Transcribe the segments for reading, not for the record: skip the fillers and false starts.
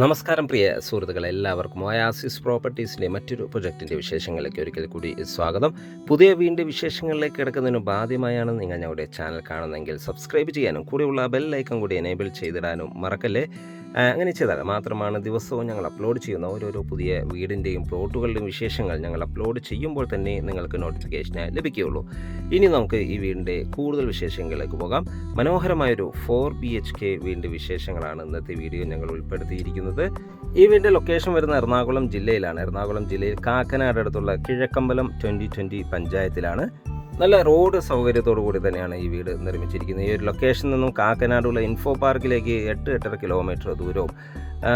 നമസ്കാരം പ്രിയ സുഹൃത്തുക്കളെ, എല്ലാവർക്കും ഒയാസിസ് പ്രോപ്പർട്ടീസിൻ്റെ മറ്റൊരു പ്രൊജക്റ്റിൻ്റെ വിശേഷങ്ങളിലേക്ക് ഒരിക്കൽ കൂടി സ്വാഗതം. പുതിയ വീണ്ടും വിശേഷങ്ങളിലേക്ക് കിടക്കുന്നതിന് ആദ്യമായാണ് നിങ്ങൾ ഞങ്ങളുടെ ചാനൽ കാണുന്നതെങ്കിൽ സബ്സ്ക്രൈബ് ചെയ്യാനും കൂടെയുള്ള ബെൽ ഐക്കൺ കൂടി എനേബിൾ ചെയ്തിടാനും മറക്കല്ലേ. അങ്ങനെ ചെയ്താൽ മാത്രമാണ് ദിവസവും ഞങ്ങൾ അപ്ലോഡ് ചെയ്യുന്ന ഓരോരോ പുതിയ വീടിൻ്റെയും പ്ലോട്ടുകളുടെയും വിശേഷങ്ങൾ ഞങ്ങൾ അപ്ലോഡ് ചെയ്യുമ്പോൾ തന്നെ നിങ്ങൾക്ക് നോട്ടിഫിക്കേഷനായി ലഭിക്കുകയുള്ളൂ. ഇനി നമുക്ക് ഈ വീടിൻ്റെ കൂടുതൽ വിശേഷങ്ങളിലേക്ക് പോകാം. മനോഹരമായൊരു 4 BHK വീടിൻ്റെ വിശേഷങ്ങളാണ് ഇന്നത്തെ വീഡിയോ ഞങ്ങൾ ഉൾപ്പെടുത്തിയിരിക്കുന്നത്. ഈ വീടിൻ്റെ ലൊക്കേഷൻ വരുന്ന എറണാകുളം ജില്ലയിലാണ്. എറണാകുളം ജില്ലയിൽ കാക്കനാട് അടുത്തുള്ള കിഴക്കമ്പലം 2020 പഞ്ചായത്തിലാണ്. നല്ല റോഡ് സൗകര്യത്തോടു കൂടി തന്നെയാണ് ഈ വീട് നിർമ്മിച്ചിരിക്കുന്നത്. ഈ ഒരു ലൊക്കേഷനിൽ നിന്നും കാക്കനാടുള്ള ഇൻഫോ പാർക്കിലേക്ക് 8-8.5 കിലോമീറ്റർ ദൂരവും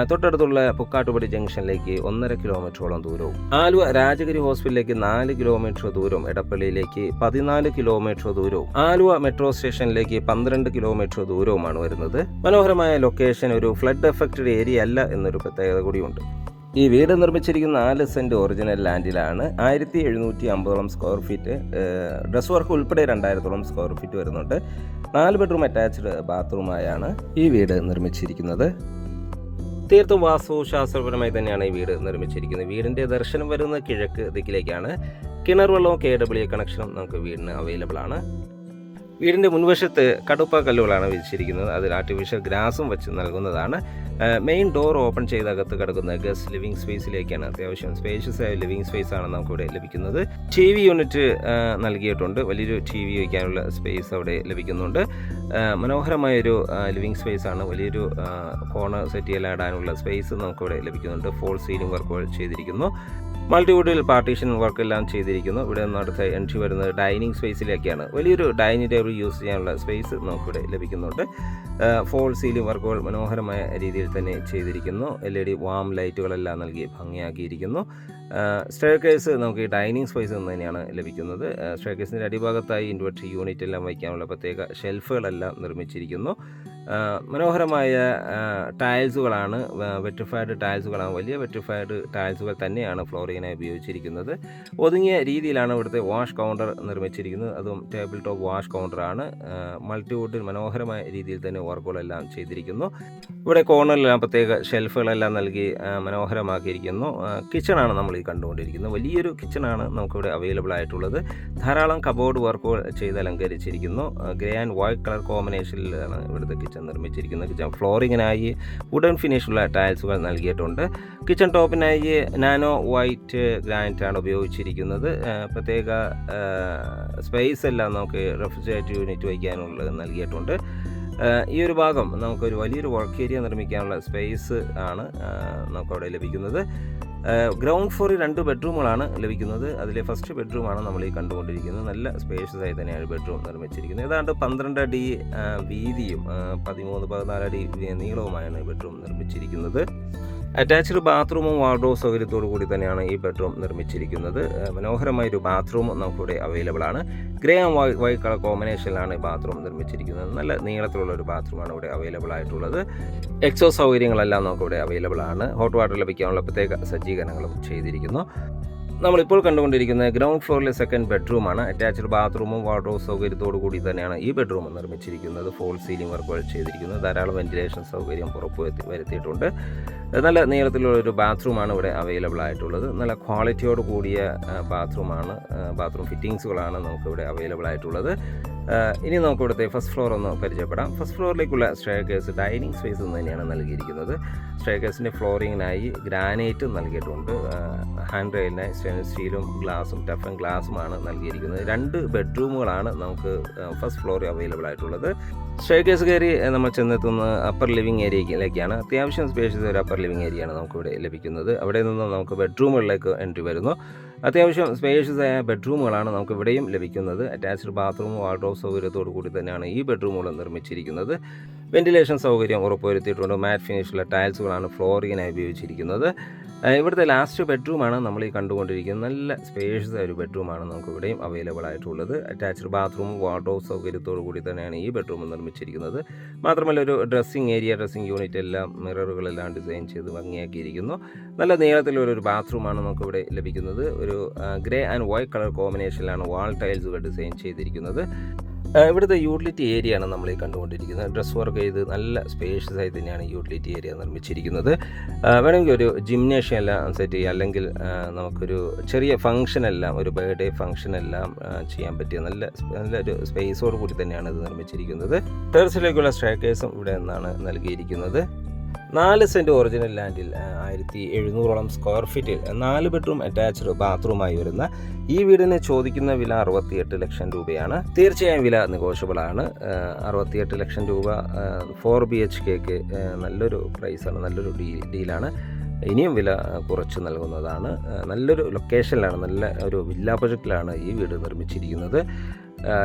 തൊട്ടടുത്തുള്ള പുക്കാട്ടുപടി ജംഗ്ഷനിലേക്ക് 1.5 കിലോമീറ്ററോളം ദൂരവും, ആലുവ രാജഗിരി ഹോസ്പിറ്റലിലേക്ക് 4 കിലോമീറ്റർ ദൂരവും, എടപ്പള്ളിയിലേക്ക് 14 കിലോമീറ്റർ ദൂരവും, ആലുവ മെട്രോ സ്റ്റേഷനിലേക്ക് 12 കിലോമീറ്റർ ദൂരവുമാണ് വരുന്നത്. മനോഹരമായ ലൊക്കേഷൻ, ഒരു ഫ്ലഡ് എഫക്റ്റഡ് ഏരിയ അല്ല എന്നൊരു പ്രത്യേകത കൂടിയുണ്ട്. ഈ വീട് നിർമ്മിച്ചിരിക്കുന്ന 4 സെൻറ്റ് ഒറിജിനൽ ലാൻഡിലാണ്. 1750 സ്ക്വയർ ഫീറ്റ്, ഡ്രസ് വർക്ക് ഉൾപ്പെടെ 2000 സ്ക്വയർ ഫീറ്റ് വരുന്നുണ്ട്. 4 ബെഡ്റൂം അറ്റാച്ച്ഡ് ബാത്റൂമായാണ് ഈ വീട് നിർമ്മിച്ചിരിക്കുന്നത്. തീർത്തും വാസ്തുശാസ്ത്രപരമായി തന്നെയാണ് ഈ വീട് നിർമ്മിച്ചിരിക്കുന്നത്. വീടിൻ്റെ ദർശനം വരുന്ന കിഴക്ക് ദിക്കിലേക്കാണ്. കിണർ വെള്ളവും KWA കണക്ഷനും നമുക്ക് വീടിന് അവൈലബിൾ ആണ്. വീടിൻ്റെ മുൻവശത്ത് കടുപ്പ കല്ലുകളാണ് വിരിച്ചിരിക്കുന്നത്. അതിൽ ആർട്ടിഫിഷ്യൽ ഗ്രാസും വെച്ച് നൽകുന്നതാണ്. മെയിൻ ഡോർ ഓപ്പൺ ചെയ്ത് അകത്ത് കിടക്കുന്ന ഗസ്റ്റ് ലിവിംഗ് സ്പേസിലേക്കാണ്. അത്യാവശ്യം സ്പേഷ്യസ് ആയ ലിവിംഗ് സ്പേസ് ആണ് നമുക്കിവിടെ ലഭിക്കുന്നത്. TV യൂണിറ്റ് നൽകിയിട്ടുണ്ട്. വലിയൊരു TV വയ്ക്കാനുള്ള സ്പേസ് അവിടെ ലഭിക്കുന്നുണ്ട്. മനോഹരമായൊരു ലിവിംഗ് സ്പേസ് ആണ്. വലിയൊരു കോർണർ സെറ്റിയെല്ലാം ഇടാനുള്ള സ്പേസ് നമുക്കിവിടെ ലഭിക്കുന്നുണ്ട്. ഫോൾ സീലിംഗ് വർക്കുകൾ ചെയ്തിരിക്കുന്നു. മൾട്ടിവുഡിൽ പാർട്ടീഷൻ വർക്കെല്ലാം ചെയ്തിരിക്കുന്നു. ഇവിടെ നിന്ന് അടുത്ത എൻട്രി വരുന്നത് ഡൈനിങ് സ്പേസിലേക്കാണ്. വലിയൊരു ഡൈനിങ് ടേബിൾ യൂസ് ചെയ്യാനുള്ള സ്പേസ് നമുക്കിവിടെ ലഭിക്കുന്നുണ്ട്. ഫോൾ സീലിംഗ് വർക്കുകൾ മനോഹരമായ രീതിയിൽ തന്നെ ചെയ്തിരിക്കുന്നു. LED വാം ലൈറ്റുകളെല്ലാം നൽകി ഭംഗിയാക്കിയിരിക്കുന്നു. സ്റ്റെയർ കേസ് നമുക്ക് ഈ ഡൈനിങ് സ്പേസ് നിന്ന് തന്നെയാണ് ലഭിക്കുന്നത്. സ്റ്റെയർ കേസിൻ്റെ അടിഭാഗത്തായി ഇൻവെർട്ടർ യൂണിറ്റ് എല്ലാം വയ്ക്കാനുള്ള പ്രത്യേക ഷെൽഫുകളെല്ലാം നിർമ്മിച്ചിരിക്കുന്നു. മനോഹരമായ ടൈൽസുകളാണ്, വെട്രിഫൈഡ് ടൈൽസുകളാണ്. വലിയ വെട്രിഫൈഡ് ടൈൽസുകൾ തന്നെയാണ് ഫ്ലോറിങ്ങിനായി ഉപയോഗിച്ചിരിക്കുന്നത്. ഒതുങ്ങിയ രീതിയിലാണ് ഇവിടുത്തെ വാഷ് കൗണ്ടർ നിർമ്മിച്ചിരിക്കുന്നത്. അതും ടേബിൾ ടോപ്പ് വാഷ് കൗണ്ടറാണ്. മൾട്ടിവുഡിൽ മനോഹരമായ രീതിയിൽ തന്നെ വർക്കുകളെല്ലാം ചെയ്തിരിക്കുന്നു. ഇവിടെ കോർണറിലെല്ലാം പ്രത്യേക ഷെൽഫുകളെല്ലാം നൽകി മനോഹരമാക്കിയിരിക്കുന്നു. കിച്ചണാണ് നമ്മൾ ഈ കണ്ടുകൊണ്ടിരിക്കുന്നത്. വലിയൊരു കിച്ചണാണ് നമുക്കിവിടെ അവൈലബിൾ ആയിട്ടുള്ളത്. ധാരാളം കബോർഡ് വർക്കുകൾ ചെയ്ത് അലങ്കരിച്ചിരിക്കുന്നു. ഗ്രേ ആൻഡ് വൈറ്റ് കളർ കോമ്പിനേഷനിലാണ് ഇവിടുത്തെ കിച്ചൺ നിർമ്മിച്ചിരിക്കുന്നത്. കിച്ചൺ ഫ്ലോറിങ്ങിനായി വുഡൻ ഫിനിഷുള്ള ടൈൽസുകൾ നൽകിയിട്ടുണ്ട്. കിച്ചൺ ടോപ്പിനായി നാനോ വൈറ്റ് ഗ്രാനൈറ്റാണ് ഉപയോഗിച്ചിരിക്കുന്നത്. പ്രത്യേക സ്പേസ് എല്ലാം നമുക്ക് റെഫ്രിജറേറ്റർ യൂണിറ്റ് വയ്ക്കാനുള്ളത് നൽകിയിട്ടുണ്ട്. ഈ ഒരു ഭാഗം നമുക്കൊരു വലിയൊരു വർക്ക് ഏരിയ നിർമ്മിക്കാനുള്ള സ്പേസ് ആണ് നമുക്കവിടെ ലഭിക്കുന്നത്. ഗ്രൗണ്ട് ഫ്ലോറിൽ 2 ബെഡ്റൂമുകളാണ് ലഭിക്കുന്നത്. അതിലെ ഫസ്റ്റ് ബെഡ്റൂമാണ് നമ്മൾ ഈ കണ്ടുകൊണ്ടിരിക്കുന്നത്. നല്ല സ്പേഷ്യസ് ആയി തന്നെയാണ് ബെഡ്റൂം നിർമ്മിച്ചിരിക്കുന്നത്. ഏതാണ്ട് 12 അടി വീതിയും 13-14 അടി നീളവുമായാണ് ബെഡ്റൂം നിർമ്മിച്ചിരിക്കുന്നത്. അറ്റാച്ച്ഡ് ബാത്റൂമും വാർഡ്രോബ് സൗകര്യത്തോടു കൂടി തന്നെയാണ് ഈ ബെഡ്റൂം നിർമ്മിച്ചിരിക്കുന്നത്. മനോഹരമായൊരു ബാത്റൂം നമുക്കിവിടെ അവൈലബിൾ ആണ്. ഗ്രേ ആൻഡ് വൈറ്റ് കളർ കോമ്പിനേഷനിലാണ് ഈ ബാത്റൂം നിർമ്മിച്ചിരിക്കുന്നത്. നല്ല നീളത്തിലുള്ള ഒരു ബാത്റൂമാണ് ഇവിടെ അവൈലബിൾ ആയിട്ടുള്ളത്. എക്സോ സൗകര്യങ്ങളെല്ലാം നമുക്കിവിടെ അവൈലബിൾ ആണ്. ഹോട്ട് വാട്ടർ ലഭിക്കാനുള്ള പ്രത്യേക സജ്ജീകരണങ്ങളും ചെയ്തിരിക്കുന്നു. നമ്മളിപ്പോൾ കണ്ടുകൊണ്ടിരിക്കുന്നത് ഗ്രൗണ്ട് ഫ്ലോറിലെ സെക്കൻഡ് ബെഡ്റൂമാണ്. അറ്റാച്ച്ഡ് ബാത്റൂമും വാർഡ്രോബ് സൗകര്യത്തോടു കൂടി തന്നെയാണ് ഈ ബെഡ്റൂം നിർമ്മിച്ചിരിക്കുന്നത്. ഫോൾ സീലിംഗ് വർക്കുകൾ ചെയ്തിരിക്കുന്നത്. ധാരാളം വെന്റിലേഷൻ സൗകര്യം വരുത്തിയിട്ടുണ്ട്. നല്ല നീളത്തിലുള്ള ഒരു ബാത്റൂമാണ് ഇവിടെ അവൈലബിൾ ആയിട്ടുള്ളത്. നല്ല ക്വാളിറ്റിയോട് കൂടിയ ബാത്റൂമാണ്. ബാത്റൂം ഫിറ്റിങ്സുകളാണ് നമുക്കിവിടെ അവൈലബിൾ ആയിട്ടുള്ളത്. ഇനി നമുക്ക് ഇവിടുത്തെ ഫസ്റ്റ് ഫ്ലോർ ഒന്ന് പരിചയപ്പെടാം. ഫസ്റ്റ് ഫ്ലോറിലേക്കുള്ള സ്റ്റെയർ കേസ് ഡൈനിങ് സ്പേസ് തന്നെയാണ് നൽകിയിരിക്കുന്നത്. സ്റ്റെയർ കേസിൻ്റെ ഫ്ലോറിങ്ങിനായി ഗ്രാനൈറ്റ് നൽകിയിട്ടുണ്ട്. ഹാൻഡ് റെയിലിനായി സ്റ്റെയിൻലെസ് സ്റ്റീലും ഗ്ലാസും ടഫൻ ഗ്ലാസുമാണ് നൽകിയിരിക്കുന്നത്. 2 ബെഡ്റൂമുകളാണ് നമുക്ക് ഫസ്റ്റ് ഫ്ലോറിൽ അവൈലബിൾ ആയിട്ടുള്ളത്. സ്റ്റെയർ കേസ് കയറി നമ്മൾ ചെന്നെത്തുന്ന അപ്പർ ലിവിംഗ് ഏരിയയിലേക്കാണ്. അത്യാവശ്യം സ്പേഷ്യസ് ഒരു അപ്പർ ലിവിംഗ് ഏരിയയാണ് നമുക്കിവിടെ ലഭിക്കുന്നത്. അവിടെ നിന്ന് നമുക്ക് ബെഡ്റൂമുകളിലേക്ക് എൻട്രി വരുന്നു. അത്യാവശ്യം സ്പേഷ്യസ് ആയ ബെഡ്റൂമുകളാണ് നമുക്ക് ഇവിടെയും ലഭിക്കുന്നത്. അറ്റാച്ച്ഡ് ബാത്റൂമും വാർഡ്രോബ് സൗകര്യത്തോടു കൂടി തന്നെയാണ് ഈ ബെഡ്റൂമുകൾ നിർമ്മിച്ചിരിക്കുന്നത്. വെന്റിലേഷൻ സൗകര്യം ഉറപ്പുവരുത്തിയിട്ടുണ്ട്. മാറ്റ് ഫിനിഷുള്ള ടൈൽസുകളാണ് ഫ്ലോറിങ്ങിനായി ഉപയോഗിച്ചിരിക്കുന്നത്. ഇവിടുത്തെ ലാസ്റ്റ് ബെഡ്റൂമാണ് നമ്മൾ ഈ കണ്ടുകൊണ്ടിരിക്കുന്നത്. നല്ല സ്പേഷ്യസ് ആയ ഒരു ബെഡ്റൂമാണ് നമുക്ക് ഇവിടെയും അവൈലബിൾ ആയിട്ടുള്ളത്. അറ്റാച്ച്ഡ് ബാത്റൂമും വാർഡ്രോബ് സൗകര്യത്തോടു കൂടി തന്നെയാണ് ഈ ബെഡ്റൂം നിർമ്മിച്ചിരിക്കുന്നത്. മാത്രമല്ല ഒരു ഡ്രസ്സിംഗ് ഏരിയ, ഡ്രസ്സിംഗ് യൂണിറ്റ് എല്ലാം മിററുകളെല്ലാം ഡിസൈൻ ചെയ്ത് ഭംഗിയാക്കിയിരിക്കുന്നു. നല്ല നീളത്തിലൊരു ബാത്റൂമാണ് നമുക്കിവിടെ ലഭിക്കുന്നത്. ഒരു ഗ്രേ ആൻഡ് വൈറ്റ് കളർ കോമ്പിനേഷനിലാണ് വാൾ ടൈൽസുകൾ ഡിസൈൻ ചെയ്തിരിക്കുന്നത്. ഇവിടുത്തെ യൂട്ടിലിറ്റി ഏരിയ ആണ് നമ്മൾ ഈ കണ്ടുകൊണ്ടിരിക്കുന്നത്. ഡ്രസ് വർക്ക് ചെയ്ത് നല്ല സ്പേഷ്യസ് ആയി തന്നെയാണ് യൂട്ടിലിറ്റി ഏരിയ നിർമ്മിച്ചിരിക്കുന്നത്. വേണമെങ്കിൽ ഒരു ജിംനേഷ്യം എല്ലാം സെറ്റ് ചെയ്യുക, അല്ലെങ്കിൽ നമുക്കൊരു ചെറിയ ഫംഗ്ഷനെല്ലാം, ഒരു ബർത്ത്ഡേ ഫംഗ്ഷനെല്ലാം ചെയ്യാൻ പറ്റിയ നല്ലൊരു സ്പേസോട് കൂടി തന്നെയാണ് ഇത് നിർമ്മിച്ചിരിക്കുന്നത്. ടെറസിലേക്കുള്ള സ്റ്റെയർകേസും ഇവിടെ നിന്നാണ് നൽകിയിരിക്കുന്നത്. 4 സെൻറ്റ് ഒറിജിനൽ ലാൻഡിൽ 1700 സ്ക്വയർ ഫീറ്റിൽ 4 ബെഡ്റൂം അറ്റാച്ച്ഡ് ബാത്റൂമായി വരുന്ന ഈ വീടിന് ചോദിക്കുന്ന വില 68 ലക്ഷം രൂപയാണ്. തീർച്ചയായും വില നെഗോഷ്യബിൾ ആണ്. 68 ലക്ഷം രൂപ 4 BHKക്ക് നല്ലൊരു പ്രൈസാണ്, നല്ലൊരു ഡീലാണ്. ഇനിയും വില കുറച്ച് നൽകുന്നതാണ്. നല്ലൊരു ലൊക്കേഷനിലാണ്, നല്ല ഒരു വില്ല പ്രൊജക്റ്റിലാണ് ഈ വീട് നിർമ്മിച്ചിരിക്കുന്നത്.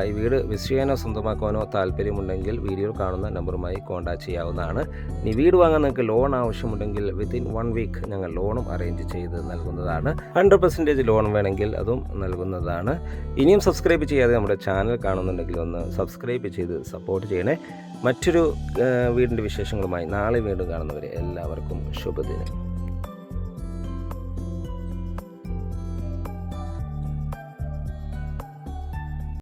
ഈ വീട് വിസിറ്റ് ചെയ്യാനോ സ്വന്തമാക്കാനോ താല്പര്യമുണ്ടെങ്കിൽ വീഡിയോയിൽ കാണുന്ന നമ്പറുമായി കോൺടാക്റ്റ് ചെയ്യാവുന്നതാണ്. ഇനി വീട് വാങ്ങാൻ നിങ്ങൾക്ക് ലോൺ ആവശ്യമുണ്ടെങ്കിൽ വിത്തിൻ 1 വീക്ക് ഞങ്ങൾ ലോണും അറേഞ്ച് ചെയ്ത് നൽകുന്നതാണ്. 100% ലോൺ വേണമെങ്കിൽ അതും നൽകുന്നതാണ്. ഇനിയും സബ്സ്ക്രൈബ് ചെയ്യാതെ നമ്മുടെ ചാനൽ കാണുന്നുണ്ടെങ്കിൽ ഒന്ന് സബ്സ്ക്രൈബ് ചെയ്ത് സപ്പോർട്ട് ചെയ്യണേ. മറ്റൊരു വീടിൻ്റെ വിശേഷങ്ങളുമായി നാളെ വീണ്ടും കാണുന്നവരെ എല്ലാവർക്കും ശുഭദിനം.